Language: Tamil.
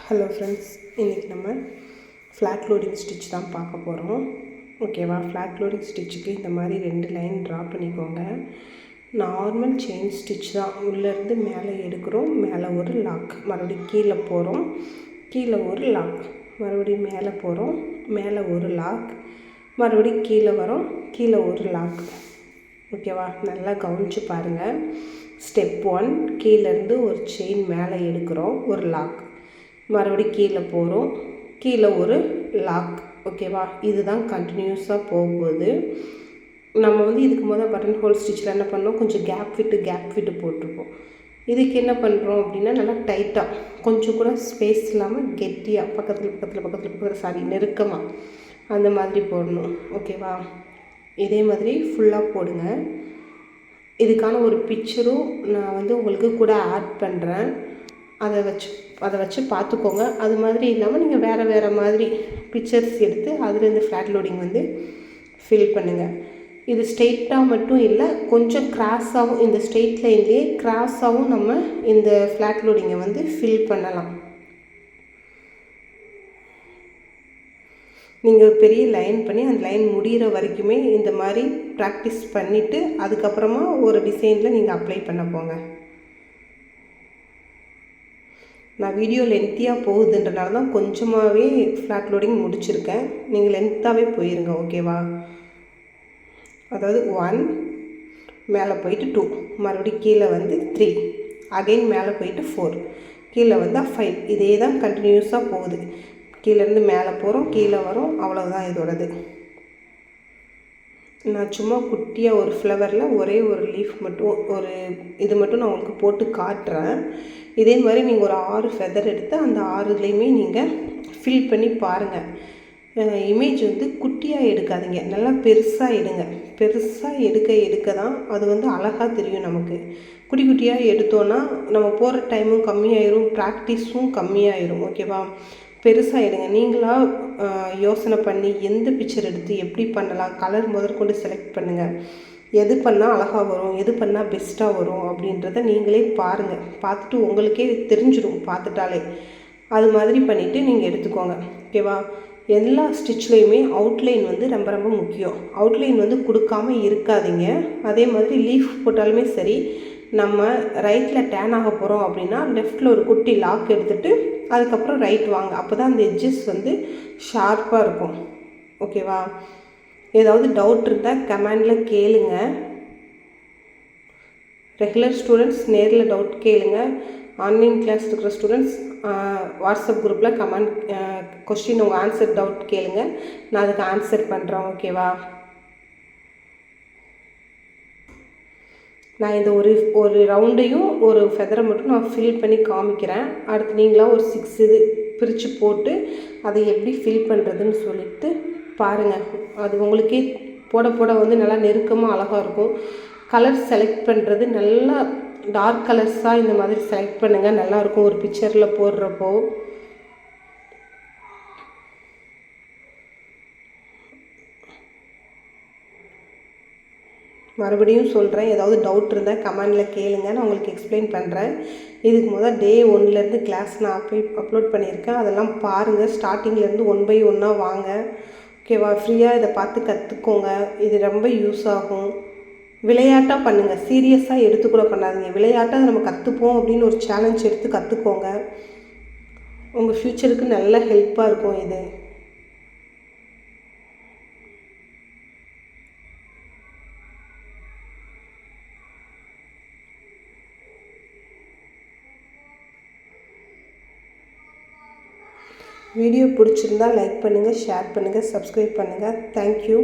ஹலோ ஃப்ரெண்ட்ஸ், இன்றைக்கி நம்ம ஃப்ளாட் லோடிங் ஸ்டிச் தான் பார்க்க போகிறோம். ஓகேவா? ஃப்ளாட் லோடிங் ஸ்டிச்சுக்கு இந்த மாதிரி 2 லைன் ட்ரா பண்ணிக்கோங்க. நார்மல் செயின் ஸ்டிச் தான். உள்ளேருந்து மேலே எடுக்கிறோம், மேலே ஒரு லாக், மறுபடியும் கீழே போகிறோம், கீழே ஒரு லாக், மறுபடியும் மேலே போகிறோம், மேலே ஒரு லாக், மறுபடியும் கீழே வரோம், கீழே ஒரு லாக். ஓகேவா? நல்லா கவனித்து பாருங்கள். ஸ்டெப் 1, கீழேருந்து ஒரு செயின் மேலே எடுக்கிறோம், ஒரு லாக், மறுபடியும் கீழே போகிறோம், கீழே ஒரு லாக். ஓகேவா? இதுதான் கண்டினியூஸாக போகும்போது நம்ம இதுக்கு முதல் பட்டன் ஹோல் ஸ்டிச்சில் என்ன பண்ணோம், கொஞ்சம் கேப் விட்டு போட்டிருப்போம். இதுக்கு என்ன பண்ணுறோம் அப்படின்னா, நல்லா டைட்டாக, கொஞ்சம் கூட ஸ்பேஸ் இல்லாமல் கெட்டியாக பக்கத்தில் நெருக்கமாக அந்த மாதிரி போடணும். ஓகேவா? இதே மாதிரி ஃபுல்லாக போடுங்க. இதுக்கான ஒரு பிக்சரும் நான் உங்களுக்கு கூட ஆட் பண்ணுறேன். அதை வச்சு பார்த்துக்கோங்க. அது மாதிரி இல்லாமல் நீங்கள் வேறு மாதிரி பிக்சர்ஸ் எடுத்து அதுலேருந்து ஃப்ளாட் லோடிங் ஃபில் பண்ணுங்கள். இது ஸ்ட்ரெயிட்டாக மட்டும் இல்லை, கொஞ்சம் கிராஸாகவும், இந்த ஸ்ட்ரெயிட் லைன்லேயே கிராஸாகவும் நம்ம இந்த ஃப்ளாட் லோடிங்கை ஃபில் பண்ணலாம். நீங்கள் பெரிய லைன் பண்ணி அந்த லைன் முடிகிற வரைக்குமே இந்த மாதிரி ப்ராக்டிஸ் பண்ணிவிட்டு அதுக்கப்புறமா ஒரு டிசைனில் நீங்கள் அப்ளை பண்ண போங்க. நான் வீடியோ லென்த்தியாக போகுதுன்றனால தான் கொஞ்சமாகவே ஃப்ளாட் லோடிங் முடிச்சிருக்கேன். நீங்கள் லென்த்தாகவே போயிருங்க. ஓகேவா? அதாவது 1 மேலே போயிட்டு 2, மறுபடியும் கீழே 3, அகைன் மேலே போயிட்டு 4, கீழே 5. இதே தான் கண்டினியூஸாக போகுது. கீழேருந்து மேலே போகிறோம், கீழே வரோம், அவ்வளோதான் இதோடது. நான் சும்மா குட்டியாக ஒரு ஃப்ளவரில் ஒரே ஒரு லீஃப் மட்டும், ஒரு இது மட்டும் நான் உங்களுக்கு போட்டு காட்டுறேன். இதே மாதிரி நீங்கள் ஒரு 6 ஃபெதர் எடுத்து அந்த 6லேயுமே நீங்கள் ஃபில் பண்ணி பாருங்கள். இமேஜ் குட்டியாக எடுக்காதீங்க, நல்லா பெருசாக எடுங்க. பெருசாக எடுக்க தான் அது அழகாக தெரியும் நமக்கு. குட்டி குட்டியாக எடுத்தோன்னா நம்ம போகிற டைமும் கம்மியாயிரும், ப்ராக்டிஸும் கம்மியாயிரும். ஓகேவா? பெருசாக எடுங்க. நீங்களாக யோசனை பண்ணி எந்த பிக்சர் எடுத்து எப்படி பண்ணலாம், கலர் முதற்கொண்டு செலக்ட் பண்ணுங்கள். எது பண்ணால் அழகாக வரும், எது பண்ணால் பெஸ்ட்டாக வரும் அப்படின்றத நீங்களே பாருங்கள். பார்த்துட்டு உங்களுக்கே தெரிஞ்சிடும் பார்த்துட்டாலே. அது மாதிரி பண்ணிவிட்டு நீங்கள் எடுத்துக்கோங்க. ஓகேவா? எல்லா ஸ்டிச்லேயுமே அவுட்லைன் ரொம்ப ரொம்ப முக்கியம். அவுட்லைன் கொடுக்காமல் இருக்காதீங்க. அதே மாதிரி லீஃப் போட்டாலுமே சரி, நம்ம ரைட்டில் டேன் ஆக போகிறோம் அப்படின்னா லெஃப்டில் ஒரு குட்டி லாக் எடுத்துகிட்டு அதுக்கப்புறம் ரைட் வாங்க. அப்போ தான் அந்த எட்ஜஸ் ஷார்ப்பாக இருக்கும். ஓகேவா? ஏதாவது டவுட் இருந்தால் கமெண்டில் கேளுங்க. ரெகுலர் ஸ்டூடெண்ட்ஸ் நேரில் டவுட் கேளுங்க. ஆன்லைன் கிளாஸ் இருக்கிற ஸ்டூடெண்ட்ஸ் வாட்ஸ்அப் குரூப்பில் கொஸ்டின் உங்கள் ஆன்சர் டவுட் கேளுங்க, நான் அதுக்கு ஆன்சர் பண்ணுறேன். ஓகேவா? நான் இந்த ஒரு ரவுண்டையும் ஒரு ஃபெதரை மட்டும் நான் ஃபில் பண்ணி காமிக்கிறேன். அடுத்து நீங்களாம் ஒரு 6 இது பிரித்து போட்டு அதை எப்படி ஃபில் பண்ணுறதுன்னு சொல்லிட்டு பாருங்கள். அது உங்களுக்கே போட நல்லா நெருக்கமாக அழகாக இருக்கும். கலர் செலக்ட் பண்ணுறது நல்லா டார்க் கலர்ஸாக இந்த மாதிரி செலக்ட் பண்ணுங்கள், நல்லாயிருக்கும் ஒரு பிக்சரில் போடுறப்போ. மறுபடியும் சொல்கிறேன், ஏதாவது டவுட் இருந்தால் கமெண்டில் கேளுங்க, நான் உங்களுக்கு எக்ஸ்பிளைன் பண்ணுறேன். இதுக்கு முதல் டே 1லேருந்து கிளாஸ் நான் அப்லோட் பண்ணியிருக்கேன். அதெல்லாம் பாருங்கள். ஸ்டார்டிங்லேருந்து 1 by 1 வாங்க. ஓகேவா? ஃப்ரீயாக இதை பார்த்து கற்றுக்கோங்க. இது ரொம்ப யூஸ் ஆகும். விளையாட்டாக பண்ணுங்கள், சீரியஸாக எடுத்துக்கூட பண்ணாதீங்க. விளையாட்டாக நம்ம கற்றுப்போம் அப்படின்னு ஒரு சேலஞ்ச் எடுத்து கற்றுக்கோங்க. உங்கள் ஃப்யூச்சருக்கு நல்ல ஹெல்ப்பாக இருக்கும் இது. வீடியோ பிடிச்சிருந்தால் லைக் பண்ணுங்கள், ஷேர் பண்ணுங்கள், சப்ஸ்கிரைப் பண்ணுங்கள். தேங்க்யூ.